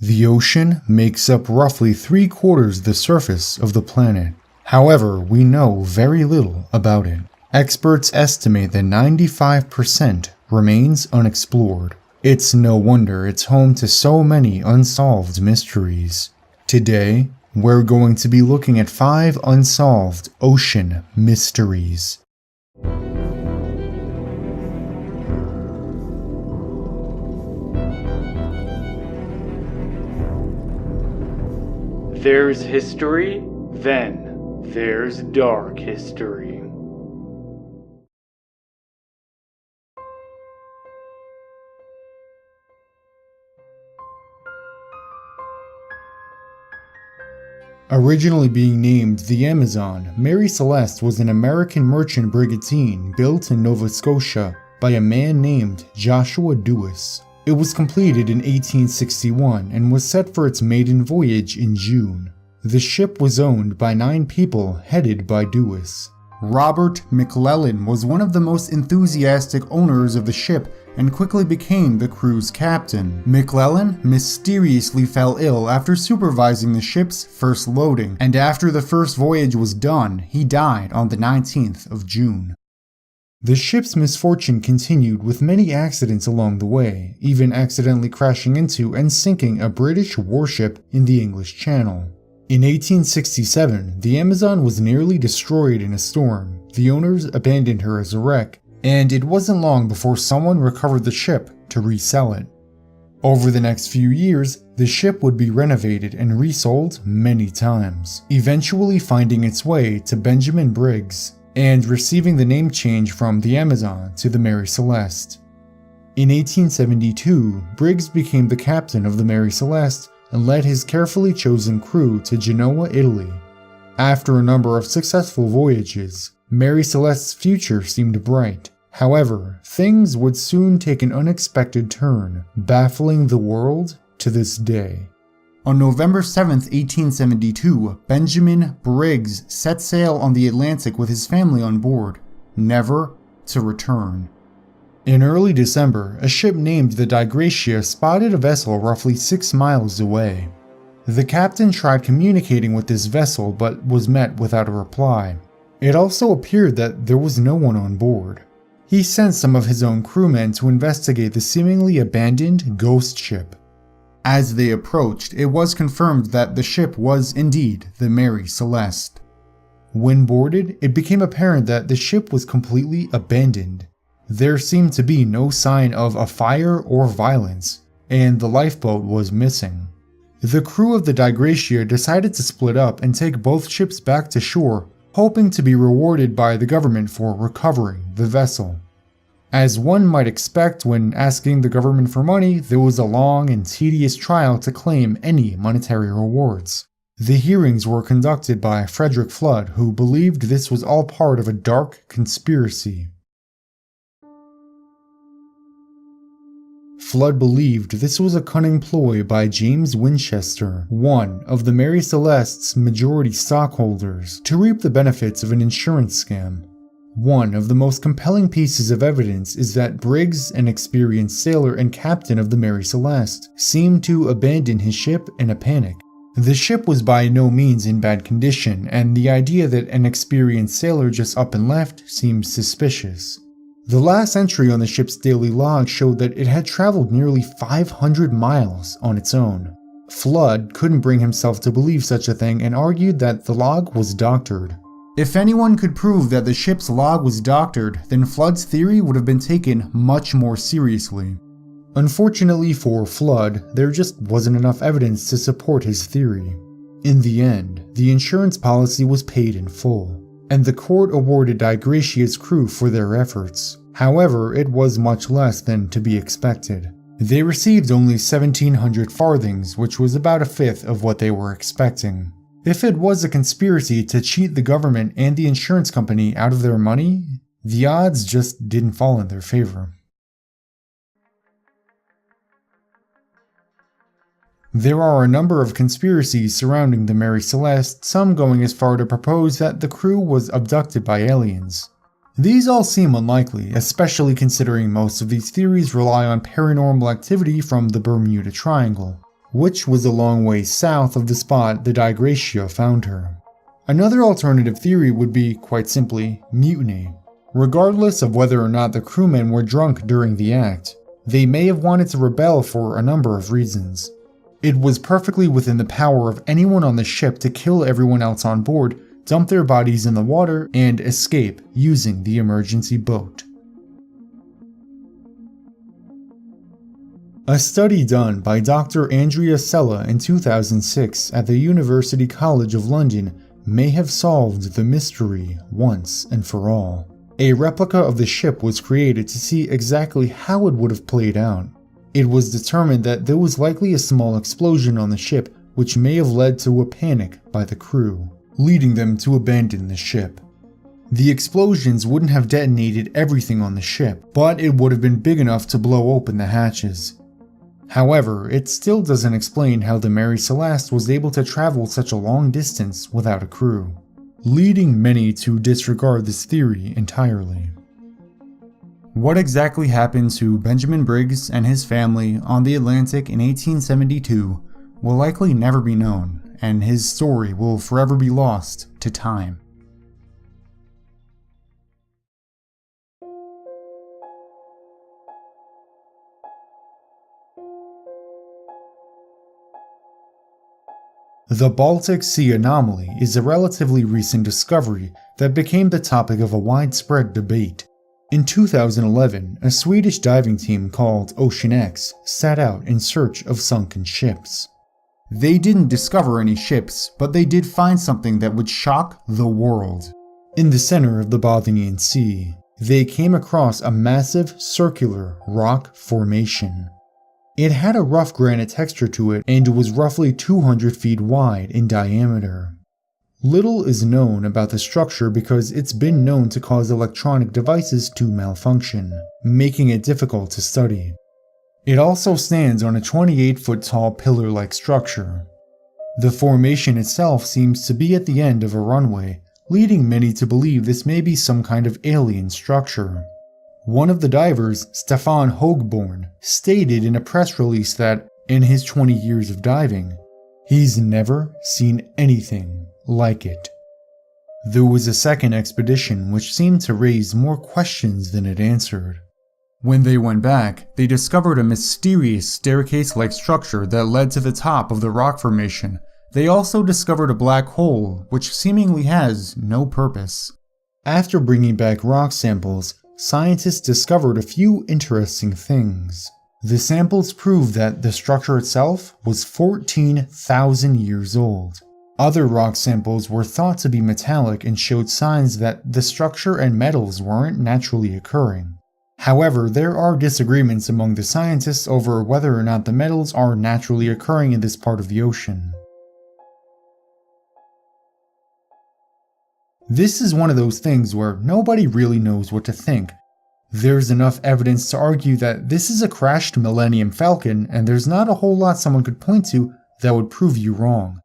The ocean makes up roughly 3/4 the surface of the planet. However, we know very little about it. Experts estimate that 95% remains unexplored. It's no wonder it's home to so many unsolved mysteries. Today, we're going to be looking at 5 unsolved ocean mysteries. There's history, then there's dark history. Originally being named the Amazon, Mary Celeste was an American merchant brigantine built in Nova Scotia by a man named Joshua Dewis. It was completed in 1861 and was set for its maiden voyage in June. The ship was owned by 9 people headed by Dewis. Robert McClellan was one of the most enthusiastic owners of the ship and quickly became the crew's captain. McClellan mysteriously fell ill after supervising the ship's first loading, and after the first voyage was done, he died on the 19th of June. The ship's misfortune continued with many accidents along the way, even accidentally crashing into and sinking a British warship in the English Channel. In 1867, the Amazon was nearly destroyed in a storm. The owners abandoned her as a wreck, and it wasn't long before someone recovered the ship to resell it. Over the next few years, the ship would be renovated and resold many times, eventually finding its way to Benjamin Briggs, and receiving the name change from the Amazon to the Mary Celeste. In 1872, Briggs became the captain of the Mary Celeste and led his carefully chosen crew to Genoa, Italy. After a number of successful voyages, Mary Celeste's future seemed bright. However, things would soon take an unexpected turn, baffling the world to this day. On November 7, 1872, Benjamin Briggs set sail on the Atlantic with his family on board, never to return. In early December, a ship named the Gracia spotted a vessel roughly 6 miles away. The captain tried communicating with this vessel but was met without a reply. It also appeared that there was no one on board. He sent some of his own crewmen to investigate the seemingly abandoned ghost ship. As they approached, it was confirmed that the ship was indeed the Mary Celeste. When boarded, it became apparent that the ship was completely abandoned. There seemed to be no sign of a fire or violence, and the lifeboat was missing. The crew of the Gracia decided to split up and take both ships back to shore, hoping to be rewarded by the government for recovering the vessel. As one might expect when asking the government for money, there was a long and tedious trial to claim any monetary rewards. The hearings were conducted by Frederick Flood, who believed this was all part of a dark conspiracy. Flood believed this was a cunning ploy by James Winchester, one of the Mary Celeste's majority stockholders, to reap the benefits of an insurance scam. One of the most compelling pieces of evidence is that Briggs, an experienced sailor and captain of the Mary Celeste, seemed to abandon his ship in a panic. The ship was by no means in bad condition, and the idea that an experienced sailor just up and left seemed suspicious. The last entry on the ship's daily log showed that it had traveled nearly 500 miles on its own. Flood couldn't bring himself to believe such a thing and argued that the log was doctored. If anyone could prove that the ship's log was doctored, then Flood's theory would have been taken much more seriously. Unfortunately for Flood, there just wasn't enough evidence to support his theory. In the end, the insurance policy was paid in full, and the court awarded Gracia's crew for their efforts. However, it was much less than to be expected. They received only 1,700 farthings, which was about a fifth of what they were expecting. If it was a conspiracy to cheat the government and the insurance company out of their money, the odds just didn't fall in their favor. There are a number of conspiracies surrounding the Mary Celeste, some going as far to propose that the crew was abducted by aliens. These all seem unlikely, especially considering most of these theories rely on paranormal activity from the Bermuda Triangle. which was a long way south of the spot the Digratia found her. Another alternative theory would be, quite simply, mutiny. Regardless of whether or not the crewmen were drunk during the act, they may have wanted to rebel for a number of reasons. It was perfectly within the power of anyone on the ship to kill everyone else on board, dump their bodies in the water, and escape using the emergency boat. A study done by Dr. Andrea Sella in 2006 at the University College of London may have solved the mystery once and for all. A replica of the ship was created to see exactly how it would have played out. It was determined that there was likely a small explosion on the ship which may have led to a panic by the crew, leading them to abandon the ship. The explosions wouldn't have detonated everything on the ship, but it would have been big enough to blow open the hatches. However, it still doesn't explain how the Mary Celeste was able to travel such a long distance without a crew, leading many to disregard this theory entirely. What exactly happened to Benjamin Briggs and his family on the Atlantic in 1872 will likely never be known, and his story will forever be lost to time. The Baltic Sea anomaly is a relatively recent discovery that became the topic of a widespread debate. In 2011, a Swedish diving team called Ocean X set out in search of sunken ships. They didn't discover any ships, but they did find something that would shock the world. In the center of the Bothnian Sea, they came across a massive circular rock formation. It had a rough granite texture to it and was roughly 200 feet wide in diameter. Little is known about the structure because it's been known to cause electronic devices to malfunction, making it difficult to study. It also stands on a 28-foot tall pillar-like structure. The formation itself seems to be at the end of a runway, leading many to believe this may be some kind of alien structure. One of the divers, Stefan Hogborn, stated in a press release that, in his 20 years of diving, he's never seen anything like it. There was a second expedition which seemed to raise more questions than it answered. When they went back, they discovered a mysterious staircase-like structure that led to the top of the rock formation. They also discovered a black hole, which seemingly has no purpose. After bringing back rock samples, scientists discovered a few interesting things. The samples proved that the structure itself was 14,000 years old. Other rock samples were thought to be metallic and showed signs that the structure and metals weren't naturally occurring. However, there are disagreements among the scientists over whether or not the metals are naturally occurring in this part of the ocean. This is one of those things where nobody really knows what to think. There's enough evidence to argue that this is a crashed Millennium Falcon, and there's not a whole lot someone could point to that would prove you wrong.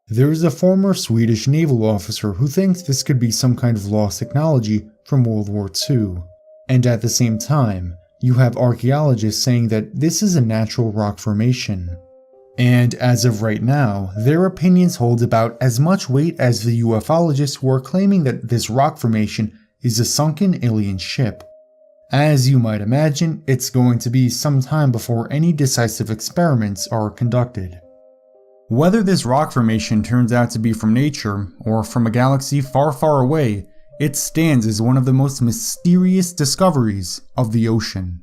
There is a former Swedish naval officer who thinks this could be some kind of lost technology from World War II. And at the same time, you have archaeologists saying that this is a natural rock formation. And as of right now, their opinions hold about as much weight as the ufologists who are claiming that this rock formation is a sunken alien ship. As you might imagine, it's going to be some time before any decisive experiments are conducted. Whether this rock formation turns out to be from nature or from a galaxy far, far away, it stands as one of the most mysterious discoveries of the ocean.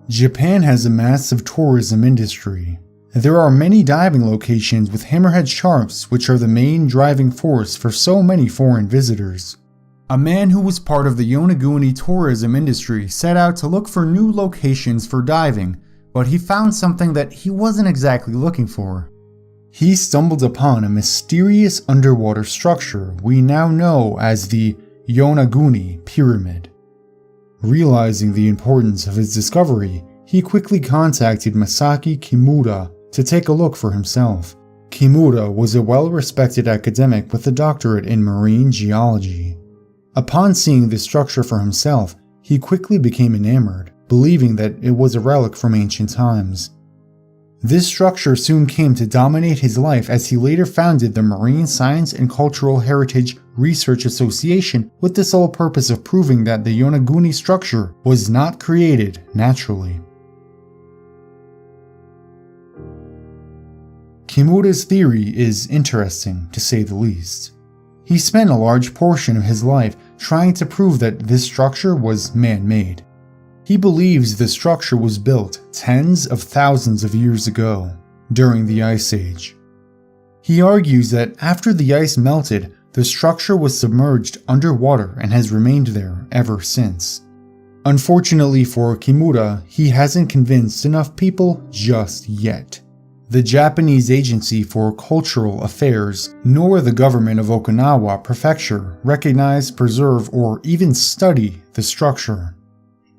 Japan has a massive tourism industry. There are many diving locations with hammerhead sharks which are the main driving force for so many foreign visitors. A man who was part of the Yonaguni tourism industry set out to look for new locations for diving, but he found something that he wasn't exactly looking for. He stumbled upon a mysterious underwater structure we now know as the Yonaguni Pyramid. Realizing the importance of his discovery, he quickly contacted Masaki Kimura to take a look for himself. Kimura was a well-respected academic with a doctorate in marine geology. Upon seeing this structure for himself, he quickly became enamored, believing that it was a relic from ancient times. This structure soon came to dominate his life as he later founded the Marine Science and Cultural Heritage Research Association with the sole purpose of proving that the Yonaguni structure was not created naturally. Kimura's theory is interesting, to say the least. He spent a large portion of his life trying to prove that this structure was man-made. He believes the structure was built tens of thousands of years ago, during the Ice Age. He argues that after the ice melted, the structure was submerged underwater and has remained there ever since. Unfortunately for Kimura, he hasn't convinced enough people just yet. The Japanese Agency for Cultural Affairs, nor the government of Okinawa Prefecture recognize, preserve, or even study the structure.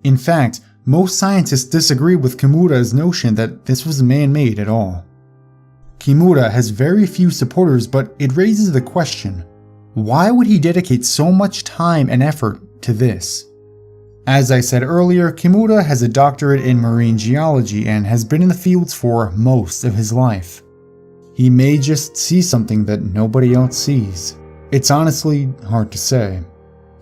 In fact, most scientists disagree with Kimura's notion that this was man-made at all. Kimura has very few supporters, but it raises the question, why would he dedicate so much time and effort to this? As I said earlier, Kimura has a doctorate in marine geology and has been in the fields for most of his life. He may just see something that nobody else sees. It's honestly hard to say.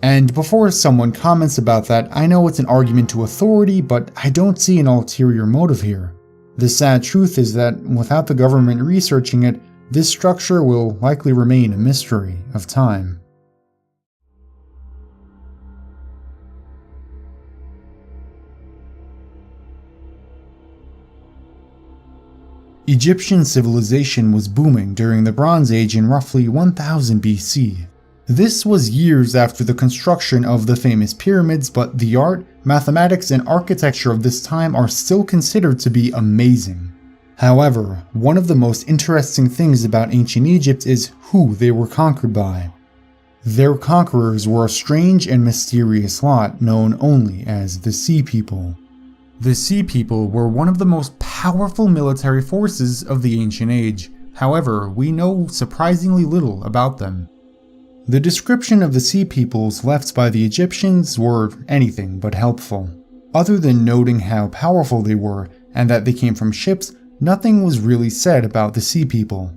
And before someone comments about that, I know it's an argument to authority, but I don't see an ulterior motive here. The sad truth is that without the government researching it, this structure will likely remain a mystery of time. Egyptian civilization was booming during the Bronze Age in roughly 1000 BC. This was years after the construction of the famous pyramids, but the art, mathematics, and architecture of this time are still considered to be amazing. However, one of the most interesting things about ancient Egypt is who they were conquered by. Their conquerors were a strange and mysterious lot known only as the Sea People. The Sea People were one of the most powerful military forces of the ancient age. However, we know surprisingly little about them. The description of the Sea Peoples left by the Egyptians were anything but helpful. Other than noting how powerful they were and that they came from ships, nothing was really said about the Sea People.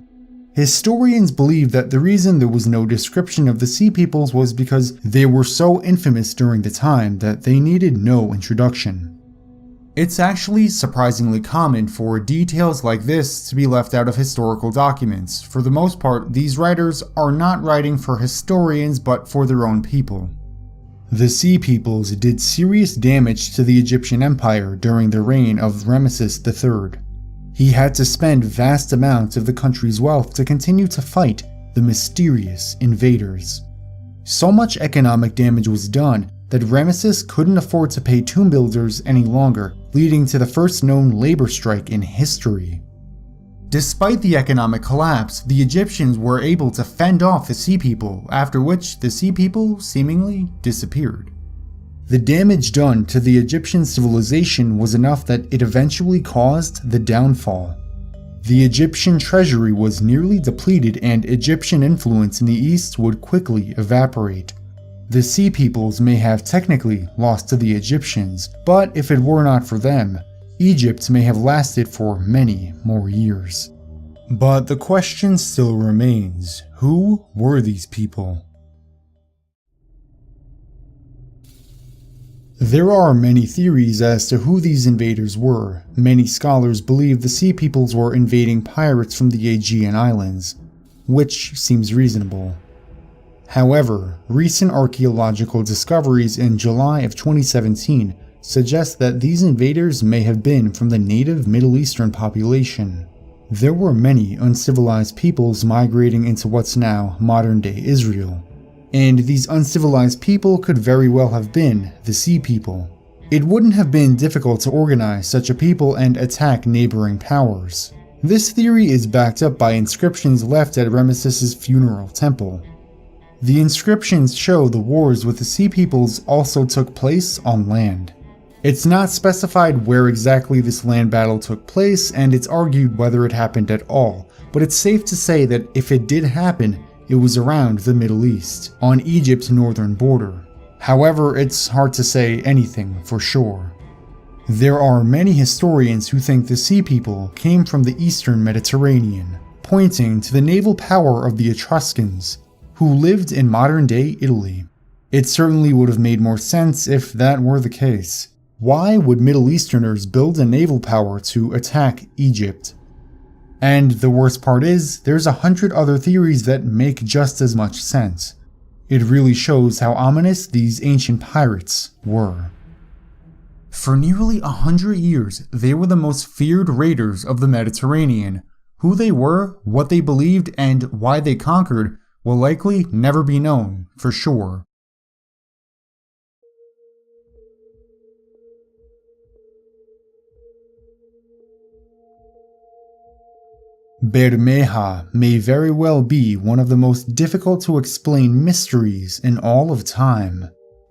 Historians believe that the reason there was no description of the Sea Peoples was because they were so infamous during the time that they needed no introduction. It's actually surprisingly common for details like this to be left out of historical documents. For the most part, these writers are not writing for historians but for their own people. The Sea Peoples did serious damage to the Egyptian Empire during the reign of Ramesses III. He had to spend vast amounts of the country's wealth to continue to fight the mysterious invaders. So much economic damage was done that Ramesses couldn't afford to pay tomb builders any longer, leading to the first known labor strike in history. Despite the economic collapse, the Egyptians were able to fend off the Sea People, after which the Sea People seemingly disappeared. The damage done to the Egyptian civilization was enough that it eventually caused the downfall. The Egyptian treasury was nearly depleted and Egyptian influence in the east would quickly evaporate. The Sea Peoples may have technically lost to the Egyptians, but if it were not for them, Egypt may have lasted for many more years. But the question still remains, who were these people? There are many theories as to who these invaders were. Many scholars believe the Sea Peoples were invading pirates from the Aegean Islands, which seems reasonable. However, recent archaeological discoveries in July of 2017 suggest that these invaders may have been from the native Middle Eastern population. There were many uncivilized peoples migrating into what's now modern-day Israel, and these uncivilized people could very well have been the Sea People. It wouldn't have been difficult to organize such a people and attack neighboring powers. This theory is backed up by inscriptions left at Ramesses' funeral temple. The inscriptions show the wars with the Sea Peoples also took place on land. It's not specified where exactly this land battle took place, and it's argued whether it happened at all, but it's safe to say that if it did happen, it was around the Middle East, on Egypt's northern border. However, it's hard to say anything for sure. There are many historians who think the Sea People came from the eastern Mediterranean, pointing to the naval power of the Etruscans, who lived in modern-day Italy. It certainly would have made more sense if that were the case. Why would Middle Easterners build a naval power to attack Egypt? And the worst part is, there's 100 other theories that make just as much sense. It really shows how ominous these ancient pirates were. For nearly 100 years, they were the most feared raiders of the Mediterranean. Who they were, what they believed, and why they conquered will likely never be known for sure. Bermeja may very well be one of the most difficult to explain mysteries in all of time.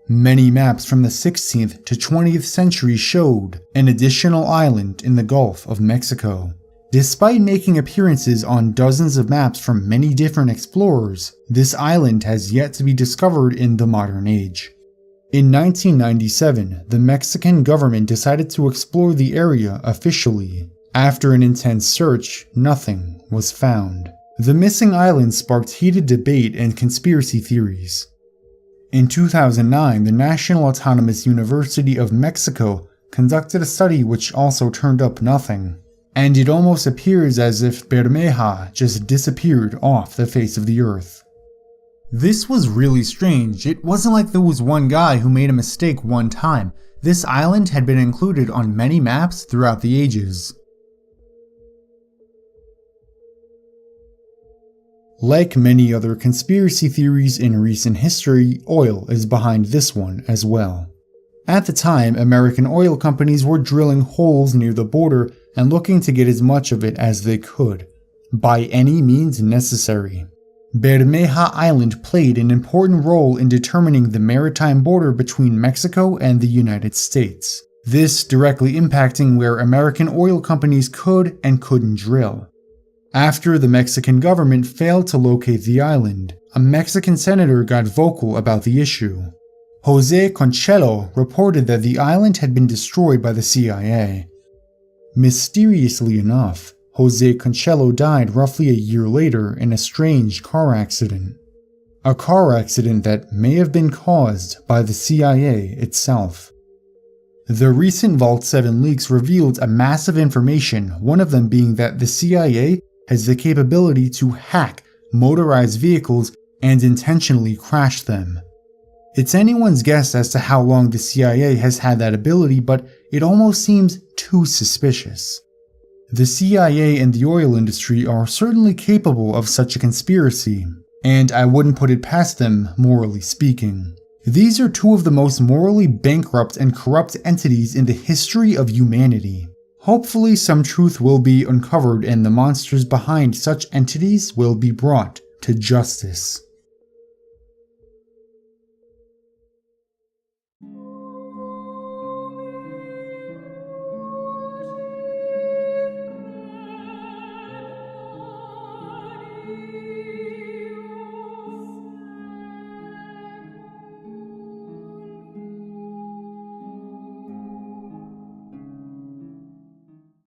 Many maps from the 16th to 20th century showed an additional island in the Gulf of Mexico. Despite making appearances on dozens of maps from many different explorers, this island has yet to be discovered in the modern age. In 1997, the Mexican government decided to explore the area officially. After an intense search, nothing was found. The missing island sparked heated debate and conspiracy theories. In 2009, the National Autonomous University of Mexico conducted a study which also turned up nothing. And it almost appears as if Bermeja just disappeared off the face of the earth. This was really strange. It wasn't like there was one guy who made a mistake one time. This island had been included on many maps throughout the ages. Like many other conspiracy theories in recent history, oil is behind this one as well. At the time, American oil companies were drilling holes near the border and looking to get as much of it as they could, by any means necessary. Bermeja Island played an important role in determining the maritime border between Mexico and the United States, this directly impacting where American oil companies could and couldn't drill. After the Mexican government failed to locate the island, a Mexican senator got vocal about the issue. Jose Conchelo reported that the island had been destroyed by the CIA. Mysteriously enough, Jose Conchelo died roughly a year later in a strange car accident. A car accident that may have been caused by the CIA itself. The recent Vault 7 leaks revealed a massive information, one of them being that the CIA has the capability to hack motorized vehicles and intentionally crash them. It's anyone's guess as to how long the CIA has had that ability, but it almost seems too suspicious. The CIA and the oil industry are certainly capable of such a conspiracy, and I wouldn't put it past them, morally speaking. These are two of the most morally bankrupt and corrupt entities in the history of humanity. Hopefully some truth will be uncovered and the monsters behind such entities will be brought to justice.